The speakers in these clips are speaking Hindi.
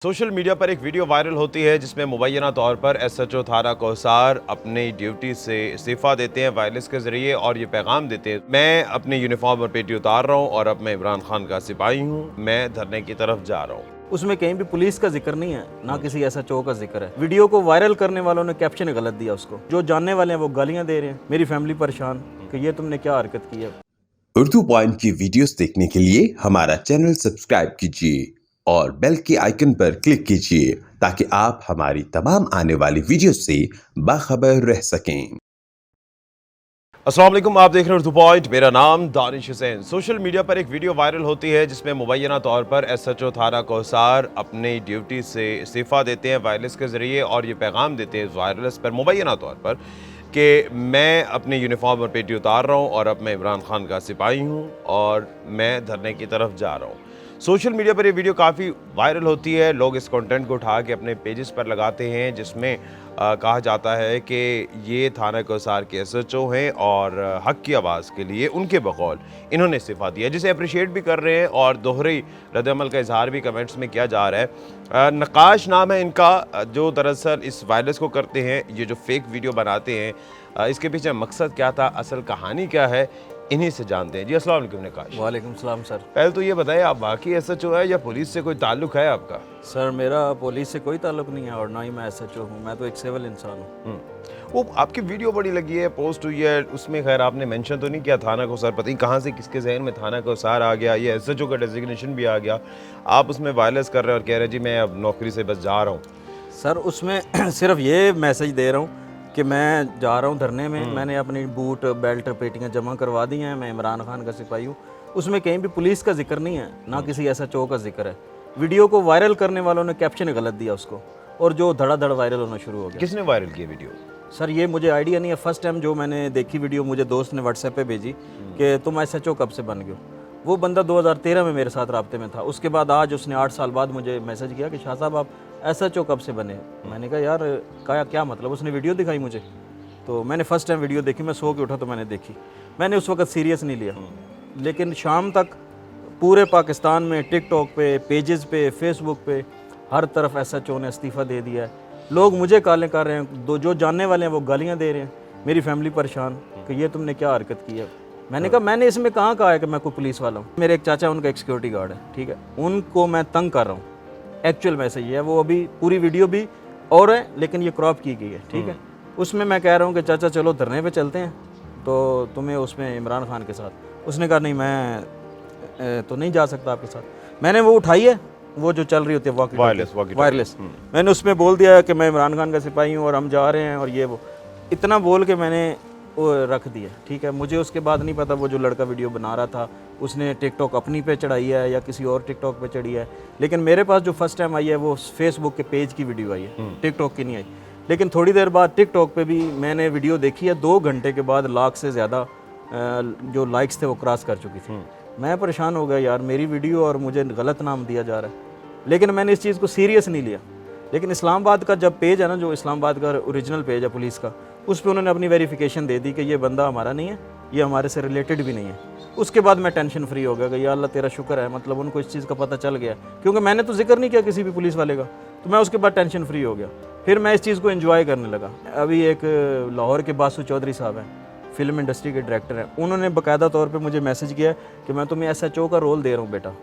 सोशल मीडिया पर एक वीडियो वायरल होती है जिसमें मुबैना तौर पर एसएचओ थाना कोहसार अपनी ड्यूटी से इस्तीफ़ा देते हैं वायरलेस के ज़रिए और ये पैगाम देते हैं, मैं अपनी यूनिफॉर्म और पेटी उतार रहा हूँ और अब मैं इमरान खान का सिपाही हूँ, मैं धरने की तरफ जा रहा हूँ। उसमें कहीं भी पुलिस का जिक्र नहीं है, ना किसी एसएचओ का जिक्र है। वीडियो को वायरल करने वालों ने कैप्शन गलत दिया उसको। जो जानने वाले हैं वो गालियां दे रहे हैं, मेरी फैमिली परेशान कि ये तुमने क्या हरकत की है। उर्दू पॉइंट की वीडियोस देखने के लिए हमारा चैनल सब्सक्राइब कीजिए और बेल के आइकन पर क्लिक कीजिए ताकि आप हमारी तमाम आने वाली वीडियोस से बाखबर रह सकें। अस्सलाम वालेकुम, आप देख रहे हैं उर्दू पॉइंट। मेरा नाम दानिश हुसैन। सोशल मीडिया पर एक वीडियो वायरल होती है जिसमें मुबैना तौर पर एसएचओ थाना कोहसार अपनी ड्यूटी से इस्तीफ़ा देते हैं वायरलेस के ज़रिए और ये पैगाम देते हैं वायरलेस पर मुबैना तौर पर कि मैं अपनी यूनिफॉर्म और पेटी उतार रहा हूँ और अब मैं इमरान खान का सिपाही हूँ और मैं धरने की तरफ जा रहा हूँ। सोशल मीडिया पर ये वीडियो काफ़ी वायरल होती है, लोग इस कंटेंट को उठा के अपने पेजेस पर लगाते हैं जिसमें कहा जाता है कि ये थाना कोहसार के एसएचओ हैं और हक की आवाज़ के लिए उनके बकौल इन्होंने इस्तीफ़ा दिया, जिसे अप्रिशिएट भी कर रहे हैं और दोहरी रद्द-ए-अमल का इजहार भी कमेंट्स में किया जा रहा है। नकाश नाम है इनका, जो दरअसल इस वायरलेस को करते हैं, ये जो फेक वीडियो बनाते हैं, इसके पीछे मकसद क्या था, असल कहानी क्या है, इन्हीं से जानते हैं। जी अस्सलाम वालेकुम नकाश। वालेकुम सलाम सर। पहले तो ये बताइए, आप वाकई एसएचओ है या पुलिस से कोई ताल्लुक है आपका? सर मेरा पुलिस से कोई ताल्लुक नहीं है और ना ही मैं एसएचओ हूँ, मैं तो एक सिविल इंसान हूँ। वो आपकी वीडियो बड़ी लगी है, पोस्ट हुई है, उसमें खैर आपने मेंशन तो नहीं किया थाना कोहसार, पता नहीं कहाँ से किसके जहन में थाना कोहसार आ गया, ये एसएचओ का डेजिग्नेशन भी आ गया, आप उसमें वायरलेस कर रहे हैं और कह रहे हैं जी मैं अब नौकरी से बस जा रहा हूँ। सर उसमें सिर्फ ये मैसेज दे रहा हूँ कि मैं जा रहा हूँ धरने में, मैंने अपनी बूट बेल्ट पेटियाँ जमा करवा दी हैं, मैं इमरान खान का सिपाही हूँ। उसमें कहीं भी पुलिस का जिक्र नहीं है, ना किसी एसएचओ का जिक्र है। वीडियो को वायरल करने वालों ने कैप्शन गलत दिया उसको और जो धड़ाधड़ वायरल होना शुरू हो गया। किसने वायरल किया वीडियो? सर ये मुझे आइडिया नहीं है, फर्स्ट टाइम जो मैंने देखी वीडियो मुझे दोस्त ने व्हाट्सएप पे भेजी कि तुम एसएचओ कब से बन गए हो। वो बंदा 2013 में मेरे साथ राब्ते में था, उसके बाद आज उसने 8 साल बाद मुझे मैसेज किया कि शाह साहब आप एसएचओ कब से बने। मैंने कहा यार क्या मतलब, उसने वीडियो दिखाई मुझे, तो मैंने फर्स्ट टाइम वीडियो देखी, मैं सो के उठा तो मैंने देखी, मैंने उस वक्त सीरियस नहीं लिया। लेकिन शाम तक पूरे पाकिस्तान में टिकटॉक पे, पेजेस पे, फेसबुक पे हर तरफ एसएचओ ने इस्तीफ़ा दे दिया है। लोग मुझे गालें कर रहे हैं, जो जानने वाले हैं वो गालियां दे रहे हैं, मेरी फैमिली परेशान कि ये तुमने क्या हरकत की है। मैंने कहा मैंने इसमें कहाँ कहा है कि मैं कोई पुलिस वाला हूँ। मेरे एक चाचा, उनका एक सिक्योरिटी गार्ड है, ठीक है, उनको मैं तंग कर रहा हूँ। एक्चुअल मैसेज ये है, वो अभी पूरी वीडियो भी और है लेकिन ये क्रॉप की गई है, ठीक है। उसमें मैं कह रहा हूँ कि चाचा चलो धरने पे चलते हैं, तो तुम्हें उसमें इमरान खान के साथ। उसने कहा नहीं मैं तो नहीं जा सकता आपके साथ। मैंने वो उठाई है, वो जो चल रही होती है वायरलेस, मैंने उसमें बोल दिया कि मैं इमरान खान का सिपाही हूँ और हम जा रहे हैं और ये वो, इतना बोल के मैंने वो रख दिया, ठीक है। मुझे उसके बाद नहीं पता वो जो लड़का वीडियो बना रहा था उसने टिकटॉक अपनी पे चढ़ाई है या किसी और टिकटॉक पे चढ़ी है, लेकिन मेरे पास जो फर्स्ट टाइम आई है वो फेसबुक के पेज की वीडियो आई है, टिकटॉक की नहीं आई। लेकिन थोड़ी देर बाद टिकटॉक पे भी मैंने वीडियो देखी है, 2 घंटे के बाद लाख से ज़्यादा जो लाइक्स थे वो क्रॉस कर चुकी थी। मैं परेशान हो गया यार, मेरी वीडियो और मुझे गलत नाम दिया जा रहा है, लेकिन मैंने इस चीज़ को सीरियस नहीं लिया। लेकिन इस्लामाबाद का जब पेज है ना, जो इस्लामाबाद का ओरिजिनल पेज है पुलिस का, उस पर उन्होंने अपनी वेरिफिकेशन दे दी कि ये बंदा हमारा नहीं है, ये हमारे से रिलेटेड भी नहीं है। उसके बाद मैं टेंशन फ्री हो गया कि या अल्लाह तेरा शुक्र है, मतलब उनको इस चीज़ का पता चल गया, क्योंकि मैंने तो जिक्र नहीं किया किसी भी पुलिस वाले का, तो मैं उसके बाद टेंशन फ्री हो गया। फिर मैं इस चीज़ को एंजॉय करने लगा। अभी एक लाहौर के बासु चौधरी साहब हैं, फिल्म इंडस्ट्री के डायरेक्टर हैं, उन्होंने बाकायदा तौर पे मुझे मैसेज किया कि मैं तुम्हें एसएचओ का रोल दे रहा हूँ बेटा।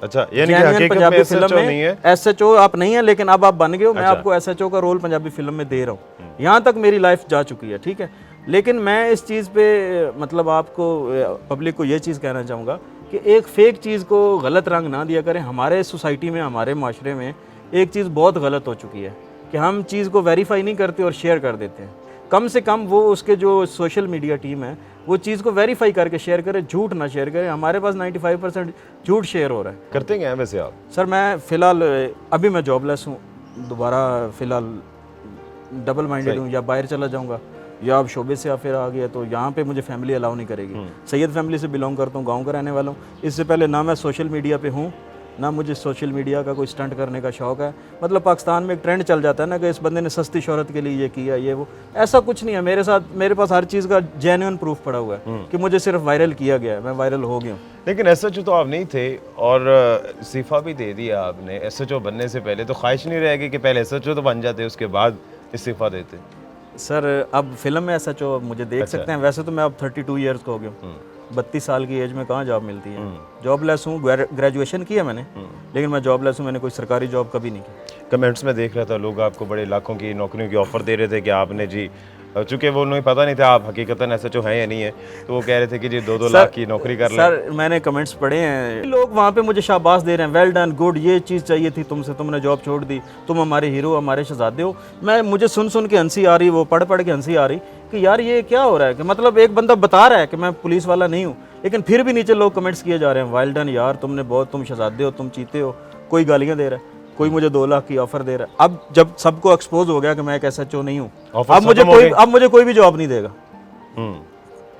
अच्छा, यानी कि हकीकत में एसएचओ नहीं है? एसएचओ आप नहीं है, लेकिन अब आप बन गए हो, मैं आपको एसएचओ का रोल पंजाबी फिल्म में दे रहा हूँ। यहाँ तक मेरी लाइफ जा चुकी है, ठीक है। लेकिन मैं इस चीज़ पे मतलब आपको, पब्लिक को ये चीज़ कहना चाहूँगा कि एक फेक चीज़ को गलत रंग ना दिया करें। हमारे सोसाइटी में, हमारे माशरे में एक चीज़ बहुत गलत हो चुकी है कि हम चीज़ को वेरीफाई नहीं करते और शेयर कर देते हैं। कम से कम वो उसके जो सोशल मीडिया टीम है वो चीज़ को वेरीफाई करके शेयर करे, झूठ ना शेयर करे। हमारे पास 95% झूठ शेयर हो रहा है। करते हैं वैसे आप? सर मैं फ़िलहाल अभी मैं जॉबलेस हूँ, दोबारा फ़िलहाल डबल माइंडेड हूँ, या बाहर चला जाऊँगा या अब शोबे से फिर आ गया, तो यहाँ पे मुझे फैमिली अलाउ नहीं करेगी। सैयद फैमिली से बिलोंग करता हूँ, गाँव का रहने वाला हूँ। इससे पहले ना मैं सोशल मीडिया पे हूँ, ना मुझे सोशल मीडिया का कोई स्टंट करने का शौक है। मतलब पाकिस्तान में एक ट्रेंड चल जाता है ना कि इस बंदे ने सस्ती शोहरत के लिए ये किया ये वो, ऐसा कुछ नहीं है मेरे साथ। मेरे पास हर चीज़ का जेन्युइन प्रूफ पड़ा हुआ है कि मुझे सिर्फ वायरल किया गया है, मैं वायरल हो गया हूँ। लेकिन एसएचओ तो आप नहीं थे और इस्तीफा भी दे दिया आपने। एसएचओ बनने से पहले तो ख्वाहिश नहीं रहेगी कि पहले एसएचओ तो बन जाते उसके बाद इस्तीफा देते? सर अब फिल्म में एसएचओ मुझे देख सकते हैं, वैसे तो मैं अब 32 ईयर्स का हो गया हूँ। 32 साल की एज में कहाँ जॉब मिलती है। जॉबलेस हूँ, ग्रेजुएशन किया मैंने, लेकिन मैं जॉबलेस हूँ, मैंने कोई सरकारी जॉब कभी नहीं की। कमेंट्स में देख रहा था लोग आपको बड़े लाखों की नौकरियों की ऑफ़र दे रहे थे कि आपने जी, चूँकि वो उन्हें पता नहीं था आप हकीकतन एसएचओ हैं या नहीं है, तो वो कह रहे थे कि जी 2-2 लाख की नौकरी कर लें। सर मैंने कमेंट्स पढ़े हैं, लोग वहाँ पे मुझे शाबाश दे रहे हैं, वेल डन, गुड, ये चीज़ चाहिए थी तुमसे, तुमने जॉब छोड़ दी, तुम हमारे हीरो, हमारे शहजादे हो। मुझे सुन सुन के हंसी आ रही, वो पढ़ पढ़ के हंसी आ रही कि यार ये क्या हो रहा है। कि मतलब एक बंदा बता रहा है कि मैं पुलिस वाला नहीं हूँ, लेकिन फिर भी नीचे लोग कमेंट्स किए जा रहे हैं, वेल डन यार, तुमने बहुत, तुम शहजादे हो, तुम चीते हो। कोई गालियाँ दे रहा है, कोई मुझे 2 लाख की ऑफर दे रहा है। अब जब सबको एक्सपोज हो गया कि मैं एक एसएचओ नहीं हूँ, अब मुझे कोई भी जॉब नहीं देगा,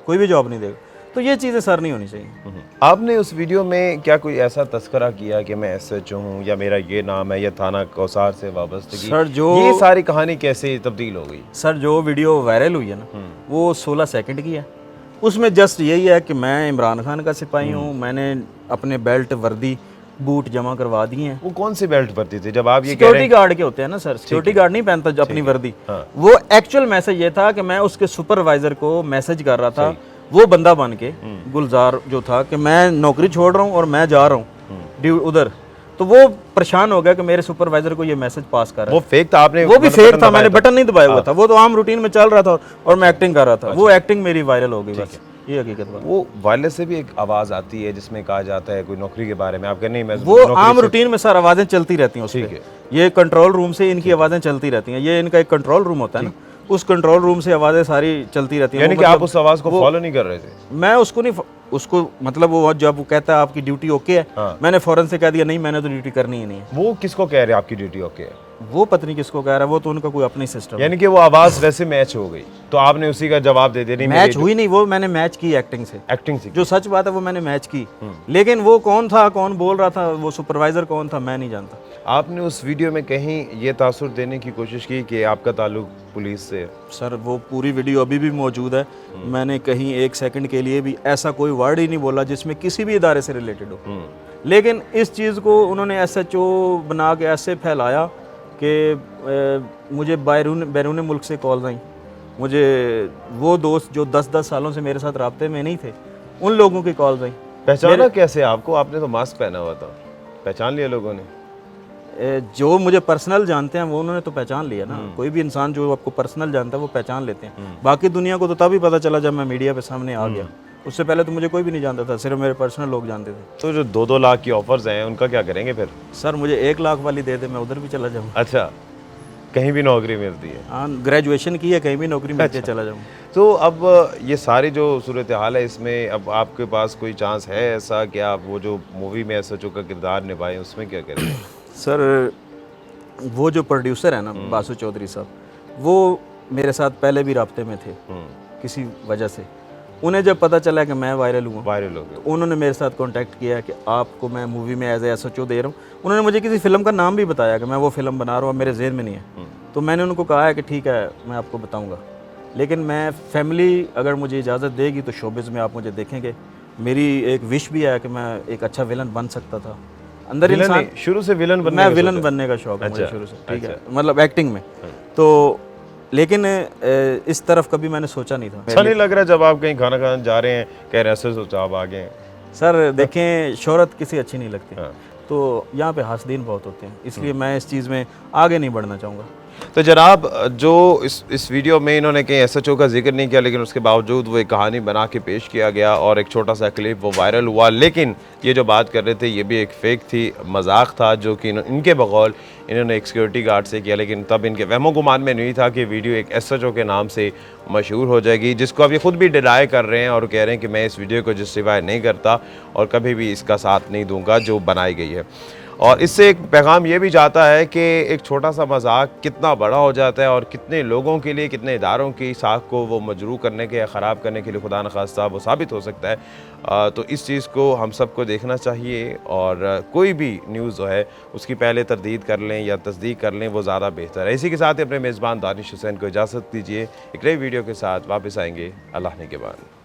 कोई भी जॉब नहीं देगा। तो ये चीज़ें सर नहीं होनी चाहिए। आपने उस वीडियो में क्या कोई ऐसा तस्करा किया कि मैं एसएचओ हूँ या मेरा ये नाम है या थाना कौसार से वाबस्तगी? सर ये सारी कहानी कैसे तब्दील हो गई? सर जो वीडियो वायरल हुई है ना, वो 16 सेकंड की है। उसमें जस्ट यही है कि मैं इमरान खान का सिपाही हूँ, मैंने अपने बेल्ट, वर्दी, बूट जमा करवा दिए हैं। वो कौन सी बेल्ट भरती थी जब आप ये कह रहे सिक्योरिटी हैं? गार्ड के होते हैं ना सर, सिक्योरिटी गार्ड नहीं पहनता जो अपनी वर्दी। वो एक्चुअल मैसेज ये था कि मैं उसके सुपरवाइजर को मैसेज कर रहा था, वो बंदा बन के गुलजार जो था, कि मैं नौकरी छोड़ रहा हूँ और मैं जा रहा हूँ उधर। तो वो परेशान हो गया कि मेरे सुपरवाइजर को ये मैसेज पास कर रहा है। वो फेक था, आपने वो भी मतलब फेक बटन था, दबाया मैंने बटन नहीं दबाया हुआ था, वो तो आम रूटीन में चल रहा था और मैं एक्टिंग कर रहा था। वो एक्टिंग मेरी वायरल हो गई, बस ये हकीकत बात। वो वायरलेस से भी एक आवाज़ आती है जिसमें कहा जाता है कोई नौकरी के बारे में, आप कह नहीं मैं वो आम रूटीन में सर आवाज़ें चलती रहती हैं उसपे। ये कंट्रोल रूम से इनकी आवाज़ें चलती रहती हैं, ये इनका एक कंट्रोल रूम होता है ना, उस कंट्रोल रूम से आवाज़ें सारी चलती रहती हैं। यानी कि आप उस आवाज़ को फॉलो नहीं कर रहे थे? मैं उसको नहीं, उसको मतलब वो जब वो कहता है आपकी ड्यूटी ओके है, मैंने फौरन से कह दिया नहीं, मैंने तो ड्यूटी करनी ही नहीं है। वो किसको कह रहे हैं आपकी ड्यूटी ओके है? वो पत्नी किसको कह रहा है, वो तो उनका कोई अपनी सिस्टम। यानी कि वो आवाज़ वैसे मैच हो गई तो आपने उसी का जवाब दे दिया? नहीं, मैच हुई नहीं, वो मैंने मैच की एक्टिंग से। एक्टिंग से जो सच बात है वो मैंने मैच की, लेकिन वो कौन था, कौन बोल रहा था, वो सुपरवाइजर कौन था, मैं नहीं जानता। आपने उस वीडियो में कहीं ये तासुर देने की कोशिश की कि आपका ताल्लुक पुलिस से? सर वो पूरी वीडियो अभी भी मौजूद है, मैंने कहीं 1 सेकंड के लिए भी ऐसा कोई वर्ड ही नहीं बोला जिसमें किसी भी इदारे से रिलेटेड हो। लेकिन इस चीज़ को उन्होंने एसएचओ बना के ऐसे फैलाया कि मुझे बैरून मुल्क से कॉल आई, मुझे वो दोस्त जो 10-10 सालों से मेरे साथ राब्ते में नहीं थे, उन लोगों की कॉल आई। पहचाना कैसे आपको? आपने तो मास्क पहना हुआ था, पहचान लिया लोगों ने? जो मुझे पर्सनल जानते हैं वो उन्होंने तो पहचान लिया ना। कोई भी इंसान जो आपको पर्सनल जानता है वो पहचान लेते हैं। बाकी दुनिया को तो तभी पता चला जब मैं मीडिया पे सामने आ गया, उससे पहले तो मुझे कोई भी नहीं जानता था, सिर्फ मेरे पर्सनल लोग जानते थे। तो जो 2-2 लाख की ऑफर्स हैं उनका क्या करेंगे फिर? सर मुझे 1 लाख वाली दे दे, मैं उधर भी चला जाऊँ। अच्छा, कहीं भी नौकरी मिलती है? हाँ, ग्रेजुएशन की है, कहीं भी नौकरी मिलती है चला जाऊँ। तो अब ये सारी जो सूरत हाल है इसमें अब आपके पास कोई चांस है ऐसा कि आप वो जो मूवी में एसएचओ का किरदार निभाएं, उसमें क्या करेंगे? सर वो जो प्रोड्यूसर है ना बासु चौधरी साहब, वो मेरे साथ पहले भी राब्ते में थे किसी वजह से। उन्हें जब पता चला कि मैं वायरल हुआ, वायरल हो गया, तो उन्होंने मेरे साथ कांटेक्ट किया कि आपको मैं मूवी में एज एसएचओ दे रहा हूँ। उन्होंने मुझे किसी फिल्म का नाम भी बताया कि मैं वो फिल्म बना रहा हूँ, मेरे जेहन में नहीं है। तो मैंने उनको कहा है कि ठीक है मैं आपको बताऊँगा, लेकिन मैं फैमिली अगर मुझे इजाज़त देगी तो शोबिज़ में आप मुझे देखेंगे। मेरी एक विश भी है कि मैं एक अच्छा विलन बन सकता था। अंदर इंसान शुरू से विलन बनने मैं विलन बनने का शौक है मुझे शुरू से, ठीक है, मतलब एक्टिंग में। तो लेकिन इस तरफ कभी मैंने सोचा नहीं था। अच्छा नहीं लग रहा जब आप कहीं खाना खाने जा रहे हैं, कह रहे हैं सोचा आप आ गए? सर देखें, शोहरत किसी अच्छी नहीं लगती, तो यहाँ पे हासदीन बहुत होते हैं, इसलिए मैं इस चीज़ में आगे नहीं बढ़ना चाहूँगा। तो जनाब जो इस वीडियो में इन्होंने कहीं एसएचओ का जिक्र नहीं किया, लेकिन उसके बावजूद वो एक कहानी बना के पेश किया गया और एक छोटा सा क्लिप वो वायरल हुआ। लेकिन ये जो बात कर रहे थे ये भी एक फ़ेक थी, मजाक था जो कि इनके बकौल इन्होंने एक सिक्योरिटी गार्ड से किया। लेकिन तब इनके वहमो गुमान में नहीं था कि वीडियो एक एसएचओ के नाम से मशहूर हो जाएगी, जिसको अब ये खुद भी डिनाई कर रहे हैं और कह रहे हैं कि मैं इस वीडियो को जस्टिफाई नहीं करता और कभी भी इसका साथ नहीं दूंगा जो बनाई गई है। और इससे एक पैगाम ये भी जाता है कि एक छोटा सा मजाक कितना बड़ा हो जाता है और कितने लोगों के लिए, कितने इदारों की साख को वो मजरूह करने के या ख़राब करने के लिए खुदा न खास्ता वो साबित हो सकता है। तो इस चीज़ को हम सबको देखना चाहिए और कोई भी न्यूज़ जो है उसकी पहले तरदीद कर लें या तस्दीक कर लें, वो ज़्यादा बेहतर है। इसी के साथ ही अपने मेज़बान दानिश हुसैन को इजाज़त दीजिए। एक नई वीडियो के साथ वापस आएंगे। अल्लाह ने के बाद।